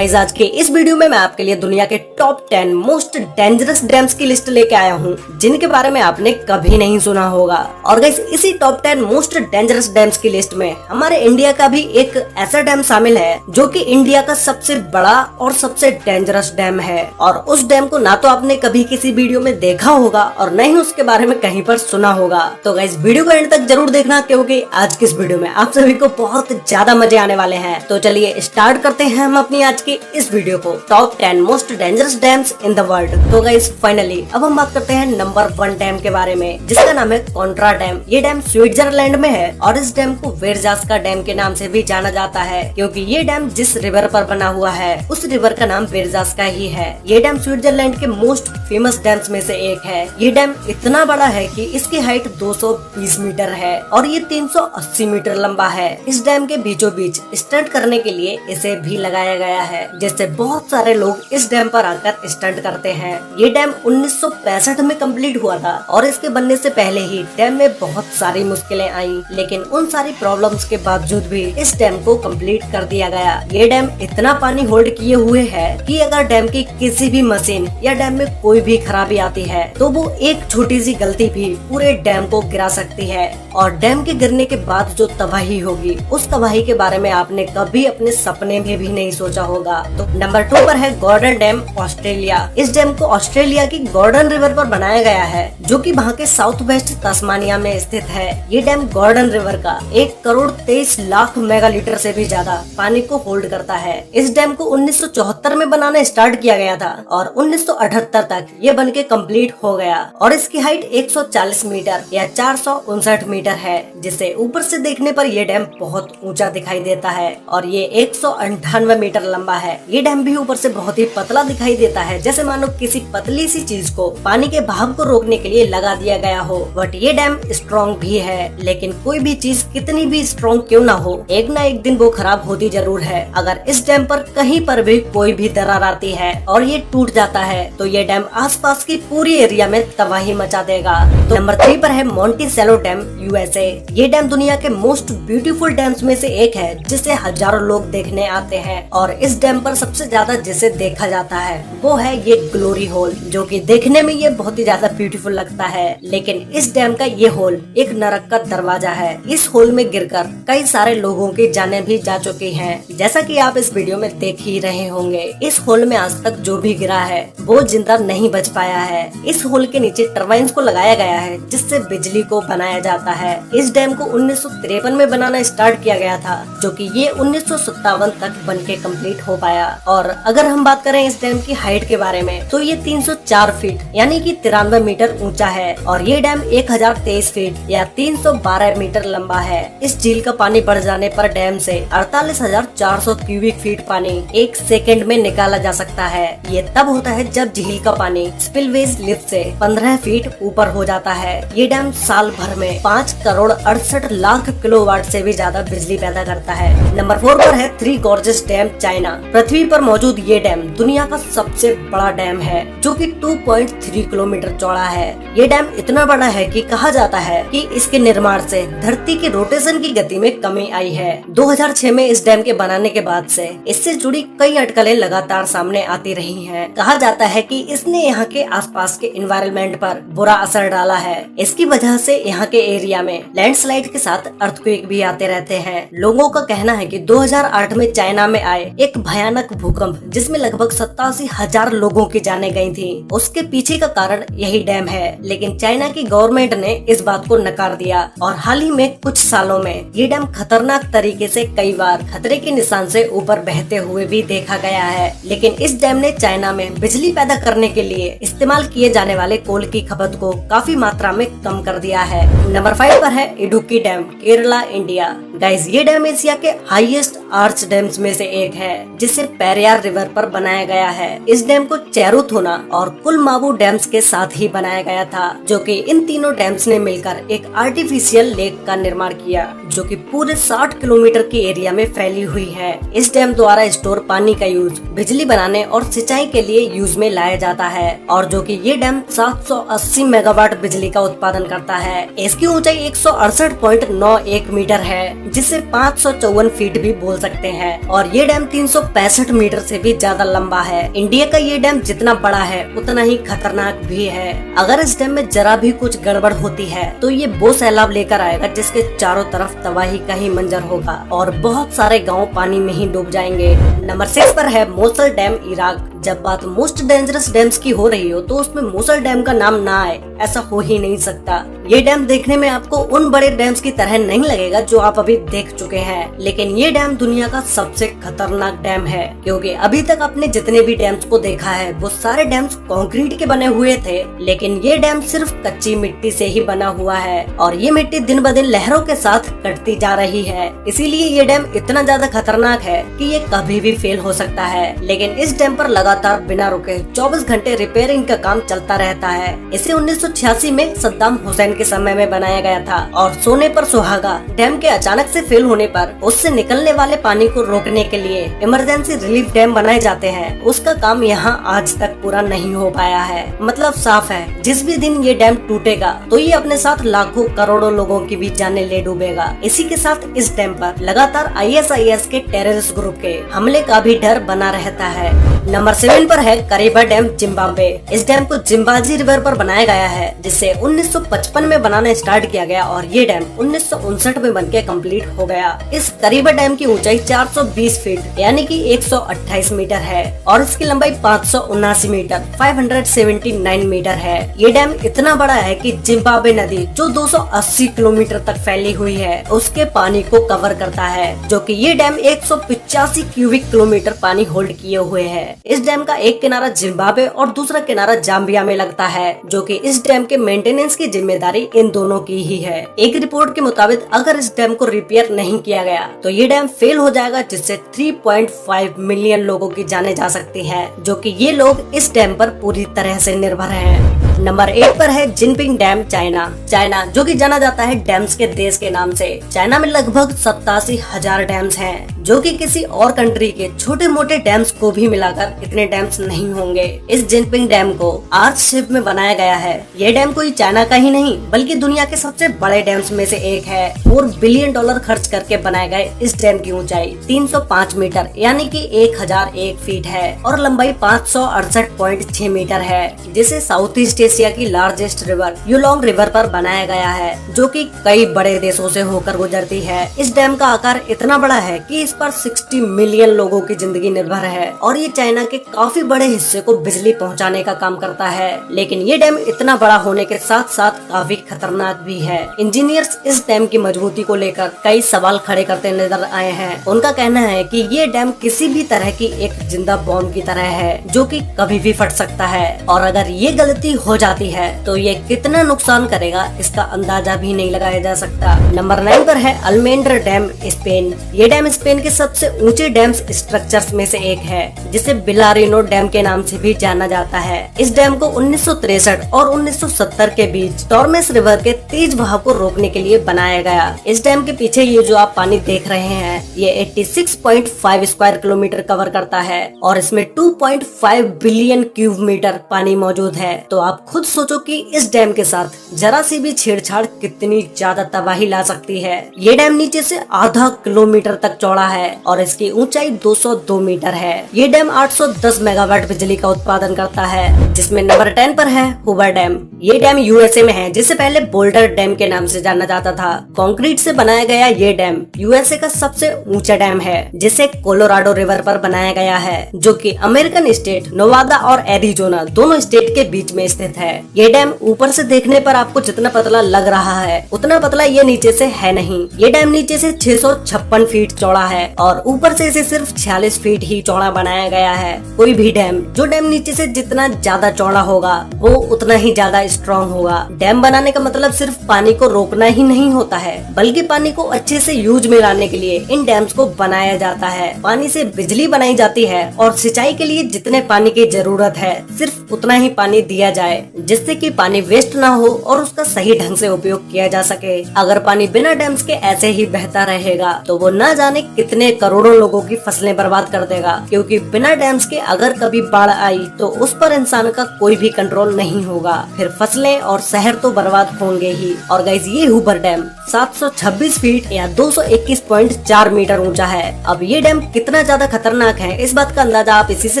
Guys आज के इस वीडियो में मैं आपके लिए दुनिया के टॉप 10 मोस्ट डेंजरस डैम्स की लिस्ट लेके आया हूँ जिनके बारे में आपने कभी नहीं सुना होगा। और गाइस इसी टॉप 10 मोस्ट डेंजरस डैम्स की लिस्ट में हमारे इंडिया का भी एक ऐसा डैम शामिल है जो कि इंडिया का सबसे बड़ा और सबसे डेंजरस डैम है। और उस डैम को ना तो आपने कभी किसी वीडियो में देखा होगा और न ही उसके बारे में कहीं पर सुना होगा। तो गाइस वीडियो को एंड तक जरूर देखना क्योंकि आज की इस वीडियो में आप सभी को बहुत ज्यादा मजे आने वाले हैं। तो चलिए स्टार्ट करते हैं हम अपनी आज की इस वीडियो को, top 10 most dangerous dams in the world. तो गाइस फाइनली अब हम बात करते हैं नंबर 1 डैम के बारे में जिसका नाम है कोंट्रा डैम। ये डैम स्विट्जरलैंड में है और इस डैम को वेरजास्का डैम के नाम से भी जाना जाता है क्योंकि ये डैम जिस रिवर पर बना हुआ है उस रिवर का नाम वेरजास्का ही है। ये डैम स्विट्जरलैंड के मोस्ट फेमस डैम्स में से एक है। ये डैम इतना बड़ा है कि इसकी हाइट 220 मीटर है और ये 380 मीटर लंबा है। इस डैम के बीचों बीच स्टंट करने के लिए इसे भी लगाया गया है जिससे बहुत सारे लोग इस डैम पर आकर स्टंट करते हैं। ये डैम 1965 में कंप्लीट हुआ था और इसके बनने से पहले ही डैम में बहुत सारी मुश्किलें आई, लेकिन उन सारी प्रॉब्लम्स के बावजूद भी इस डैम को कंप्लीट कर दिया गया। ये डैम इतना पानी होल्ड किए हुए है कि अगर डैम की किसी भी मशीन या डैम में कोई भी खराबी आती है तो वो एक छोटी सी गलती भी पूरे डैम को गिरा सकती है। और डैम के गिरने के बाद जो तबाही होगी उस तबाही के बारे में आपने कभी अपने सपने में भी नहीं सोचा होगा। तो नंबर 2 पर है गॉर्डन डैम ऑस्ट्रेलिया। इस डैम को ऑस्ट्रेलिया की गॉर्डन रिवर पर बनाया गया है जो कि वहाँ के साउथ वेस्ट तस्मानिया में स्थित है। ये डैम गॉर्डन रिवर का 1,23,00,000 मेगालीटर से भी ज्यादा पानी को होल्ड करता है। इस डैम को 1974 में बनाना स्टार्ट किया गया था और 1978 तक ये बनके कंप्लीट हो गया और इसकी हाइट 140 मीटर या 459 मीटर है जिसे ऊपर से देखने पर ये डैम बहुत ऊंचा दिखाई देता है और ये 198 मीटर लंबा है। ये डैम भी ऊपर से बहुत ही पतला दिखाई देता है जैसे मानो किसी पतली सी चीज को पानी के बहाव को रोकने के लिए लगा दिया गया हो। बट ये डैम स्ट्रॉन्ग भी है, लेकिन कोई भी चीज कितनी भी स्ट्रॉन्ग क्यों ना हो एक ना एक दिन वो खराब होती जरूर है। अगर इस डैम पर कहीं पर भी कोई भी दरार आती है और ये टूट जाता है तो ये डैम आसपास की पूरी एरिया में तबाही मचा देगा। तो नंबर 3 पर है मोंटिसेलो डैम यूएसए। ये डैम दुनिया के मोस्ट ब्यूटीफुल डैम्स में से एक है जिसे हजारों लोग देखने आते हैं और इस डैम पर सबसे ज्यादा जिसे देखा जाता है वो है ये ग्लोरी होल जो कि देखने में ये बहुत ही ज्यादा ब्यूटीफुल लगता है। लेकिन इस डैम का ये होल एक नरक का दरवाजा है। इस होल में गिरकर कई सारे लोगों की जानें भी जा चुकी हैं जैसा कि आप इस वीडियो में देख ही रहे होंगे। इस होल में आज तक जो भी गिरा है वो जिंदा नहीं बच पाया है। इस होल के नीचे टरबाइन्स को लगाया गया है जिससे बिजली को बनाया जाता है। इस डैम को 1953 में बनाना स्टार्ट किया गया था जो कि ये 1957 तक बनके कंप्लीट हो पाया। और अगर हम बात करें इस डैम की हाइट के बारे में तो ये 304 फीट यानी कि 93 मीटर ऊंचा है और ये डैम 1023 फीट या 312 मीटर लंबा है। इस झील का पानी बढ़ जाने पर डैम से 48,400 क्यूबिक फीट पानी एक सेकंड में निकाला जा सकता है। ये तब होता है जब झील का पानी स्पिलवेज लिफ्ट से 15 फीट ऊपर हो जाता है। ये डैम साल भर में 5,68,00,000 किलोवाट से भी ज्यादा बिजली पैदा करता है। नंबर 4 पर है थ्री गॉर्जेस डैम चाइना। पृथ्वी पर मौजूद ये डैम दुनिया का सबसे बड़ा डैम है जो कि 2.3 किलोमीटर चौड़ा है। ये डैम इतना बड़ा है कि कहा जाता है कि इसके निर्माण से धरती के रोटेशन की गति में कमी आई है। 2006 में इस डैम के बनाने के बाद से इससे जुड़ी कई अटकलें लगातार सामने आती रही हैं। कहा जाता है कि इसने यहाँ के आसपास के एनवायरनमेंट पर बुरा असर डाला है। इसकी वजह से यहाँ के एरिया में लैंडस्लाइड के साथ अर्थक्वेक भी आते रहते हैं। लोगों का कहना है कि 2008 में चाइना में आए एक भयानक भूकंप जिसमें लगभग 87,000 लोगों की जानें गई थी उसके पीछे का कारण यही डैम है। लेकिन चाइना की गवर्नमेंट ने इस बात को नकार दिया और हाल ही में कुछ सालों में ये डैम खतरनाक तरीके से कई बार खतरे के निशान से ऊपर बहते हुए भी देखा गया है। लेकिन इस डैम ने चाइना में बिजली पैदा करने के लिए इस्तेमाल किए जाने वाले कोल की खपत को काफी मात्रा में कम कर दिया है। नंबर 5 पर है Idukki dam Kerala India. Guys ये डैम एशिया के हाईएस्ट आर्च डैम्स में से एक है जिसे पेरियार रिवर पर बनाया गया है। इस डैम को चेरुथोना और कुलमाबू डैम्स के साथ ही बनाया गया था जो कि इन तीनों डैम्स ने मिलकर एक आर्टिफिशियल लेक का निर्माण किया जो कि पूरे 60 किलोमीटर के एरिया में फैली हुई है। इस डैम द्वारा स्टोर पानी का यूज बिजली बनाने और सिंचाई के लिए यूज में लाया जाता है और जो कि ये डैम 780 मेगावाट बिजली का उत्पादन करता है। इसकी ऊंचाई 168.91 मीटर है जिसे 554 फीट भी बोल सकते हैं और ये डैम 365 मीटर से भी ज्यादा लंबा है। इंडिया का ये डैम जितना बड़ा है उतना ही खतरनाक भी है। अगर इस डैम में जरा भी कुछ गड़बड़ होती है तो ये वो सैलाब लेकर आएगा जिसके चारों तरफ तबाही का ही मंजर होगा और बहुत सारे गाँव पानी में ही डूब जाएंगे। नंबर 6 पर है मोसल डैम, इराक। जब बात मोस्ट डेंजरस डैम्स की हो रही हो तो उसमें मोसल डैम का नाम ना आए ऐसा हो ही नहीं सकता। ये डैम देखने में आपको उन बड़े डैम्स की तरह नहीं लगेगा जो आप अभी देख चुके हैं, लेकिन ये डैम दुनिया का सबसे खतरनाक डैम है, क्योंकि अभी तक आपने जितने भी डैम्स को देखा है वो सारे डैम्स कंक्रीट के बने हुए थे, लेकिन ये डैम सिर्फ कच्ची मिट्टी से ही बना हुआ है और ये मिट्टी दिन ब दिन लहरों के साथ कटती जा रही है। इसीलिए ये डैम इतना ज्यादा खतरनाक है कि ये कभी भी फेल हो सकता है। लेकिन इस डैम पर लगातार बिना रुके 24 घंटे रिपेयरिंग का काम चलता रहता है। इसे 1986 में सद्दाम हुसैन के समय में बनाया गया था और सोने पर सुहागा, डैम के अचानक से फेल होने पर उससे निकलने वाले पानी को रोकने के लिए इमरजेंसी रिलीफ डैम बनाए जाते हैं। उसका काम यहाँ आज तक पूरा नहीं हो पाया है। मतलब साफ है, जिस भी दिन ये डैम टूटेगा तो ये अपने साथ लाखों करोड़ों लोगों की भी जानें ले डूबेगा। इसी के साथ इस डैम पर लगातार ISIS के टेररिस्ट ग्रुप के हमले का भी डर बना रहता है। नंबर 7 पर है करीबा डैम, जिम्बाब्वे। इस डैम को जिम्बाजी रिवर पर बनाया गया है, जिसे 1955 में बनाना स्टार्ट किया गया और ये डैम 1959 में बनके कंप्लीट हो गया। इस करीबा डैम की ऊंचाई 420 फीट यानी कि 128 मीटर है और इसकी लंबाई 579 मीटर 579 मीटर है। ये डैम इतना बड़ा है कि जिम्बाब्वे नदी जो 280 किलोमीटर तक फैली हुई है उसके पानी को कवर करता है, जो कि ये डैम 185 क्यूबिक किलोमीटर पानी होल्ड किए हुए है। इस डैम का एक किनारा जिम्बाब्वे और दूसरा किनारा जाम्बिया में लगता है, जो कि इस डैम के मेंटेनेंस की जिम्मेदारी इन दोनों की ही है। एक रिपोर्ट के मुताबिक अगर इस डैम को रिपेयर नहीं किया गया तो ये डैम फेल हो जाएगा, जिससे 3.5 मिलियन लोगों की जाने जा सकती है, जो कि ये लोग इस डैम पर पूरी तरह से निर्भर हैं। नंबर 8 पर है जिनपिंग डैम, चाइना जो कि जाना जाता है डैम्स के देश के नाम से। चाइना में लगभग 87,000 डैम्स हैं, जो कि किसी और कंट्री के छोटे मोटे डैम्स को भी मिलाकर इतने डैम्स नहीं होंगे। इस जिनपिंग डैम को आर्च शेप में बनाया गया है। ये डैम कोई चाइना का ही नहीं बल्कि दुनिया के सबसे बड़े डैम्स में से एक है। $4 बिलियन खर्च करके बनाए गए इस डैम की ऊंचाई 305 मीटर यानी कि 1001 फीट है और लंबाई 568.6 मीटर है, जिसे साउथ ईस्ट एशिया की लार्जेस्ट रिवर यूलोंग रिवर पर बनाया गया है, जो कि कई बड़े देशों से होकर गुजरती है। इस डैम का आकार इतना बड़ा है कि इस पर 60 मिलियन लोगों की जिंदगी निर्भर है और ये चाइना के काफी बड़े हिस्से को बिजली पहुंचाने का काम करता है। लेकिन ये डैम इतना बड़ा होने के साथ साथ काफी खतरनाक भी है। इंजीनियर्स इस डैम की मजबूती को लेकर कई सवाल खड़े करते नजर आए हैं। उनका कहना है कि ये डैम किसी भी तरह की एक जिंदा बॉम्ब की तरह है, जो कि कभी भी फट सकता है और अगर ये गलती हो जाती है तो ये कितना नुकसान करेगा इसका अंदाजा भी नहीं लगाया जा सकता। नंबर 9 पर है अल्मेंड्रा डैम, स्पेन। ये डैम स्पेन के सबसे ऊंचे डैम्स स्ट्रक्चर्स में से एक है, जिसे बिलारिनो डैम के नाम से भी जाना जाता है। इस डैम को 1963 और 1970 के बीच टॉर्मेस रिवर के तेज बहाव को रोकने के लिए बनाया गया। इस डैम के पीछे ये जो आप पानी देख रहे हैं ये 86.5 स्क्वायर किलोमीटर कवर करता है और इसमें 2.5 बिलियन क्यूब मीटर पानी मौजूद है। तो आप खुद सोचो कि इस डैम के साथ जरा सी भी छेड़छाड़ कितनी ज्यादा तबाही ला सकती है। ये डैम नीचे से आधा किलोमीटर तक चौड़ा है और इसकी ऊंचाई 202 मीटर है। ये डैम 810 मेगावाट बिजली का उत्पादन करता है। जिसमें नंबर 10 पर है हूवर डैम। ये डैम USA में है, जिसे पहले बोल्डर डैम के नाम से जाना जाता था। कंक्रीट से बनाया गया ये डैम USA का सबसे ऊंचा डैम है, जिसे कोलोराडो रिवर पर बनाया गया है, जो कि अमेरिकन स्टेट नोवादा और एरिजोना दोनों स्टेट के बीच में स्थित है। ये डैम ऊपर से देखने पर आपको जितना पतला लग रहा है उतना पतला ये नीचे से है नहीं। ये डैम नीचे से 656 फीट चौड़ा है और ऊपर से इसे सिर्फ 46 फीट ही चौड़ा बनाया गया है। कोई भी डैम जो डैम नीचे से जितना ज्यादा चौड़ा होगा वो उतना ही ज्यादा स्ट्रॉन्ग होगा। डैम बनाने का मतलब सिर्फ पानी को रोकना ही नहीं होता है, बल्कि पानी को अच्छे से यूज में लाने के लिए इन डैम्स को बनाया जाता है। पानी से बिजली बनाई जाती है और सिंचाई के लिए जितने पानी की जरूरत है सिर्फ उतना ही पानी दिया जाए। जिससे कि पानी वेस्ट ना हो और उसका सही ढंग से उपयोग किया जा सके। अगर पानी बिना डैम्स के ऐसे ही बहता रहेगा तो वो न जाने कितने करोड़ों लोगों की फसलें बर्बाद कर देगा, क्योंकि बिना डैम्स के अगर कभी बाढ़ आई तो उस पर इंसान का कोई भी कंट्रोल नहीं होगा, फिर फसलें और शहर तो बर्बाद होंगे ही। और गाइस ये हूबर डैम 726 फीट या 221.4 मीटर ऊंचा है। अब ये डैम कितना ज्यादा खतरनाक है इस बात का अंदाजा आप इसी से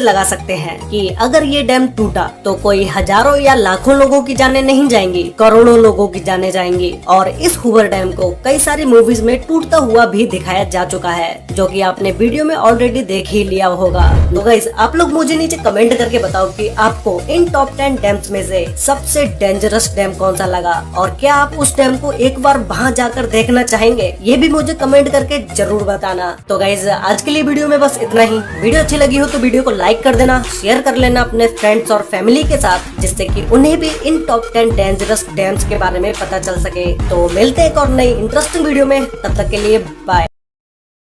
लगा सकते हैं कि अगर ये डैम टूटा तो कोई हजारों या लाखों लोगों की जानें नहीं जाएंगी, करोड़ों लोगों की जानें जाएंगी। और इस हूबर डैम को कई सारी मूवीज में टूटता हुआ भी दिखाया जा चुका है, जो कि आपने वीडियो में ऑलरेडी देख ही लिया होगा। तो गाइस आप लोग मुझे नीचे कमेंट करके बताओ कि आपको इन टॉप 10 डैम्स में से सबसे डेंजरस डैम कौन सा लगा, और क्या आप उस डैम को एक बार वहाँ जाकर देखना चाहेंगे, ये भी मुझे कमेंट करके जरूर बताना। तो गाइस आज के लिए वीडियो में बस इतना ही। वीडियो अच्छी लगी हो तो वीडियो को लाइक कर देना, शेयर कर लेना अपने फ्रेंड्स और फैमिली के साथ, जिससे कि उन्हें भी इन टॉप 10 डेंजरस डैम्स के बारे में पता चल सके। तो मिलते हैं एक और नई इंटरेस्टिंग वीडियो में, तब तक के लिए बाय।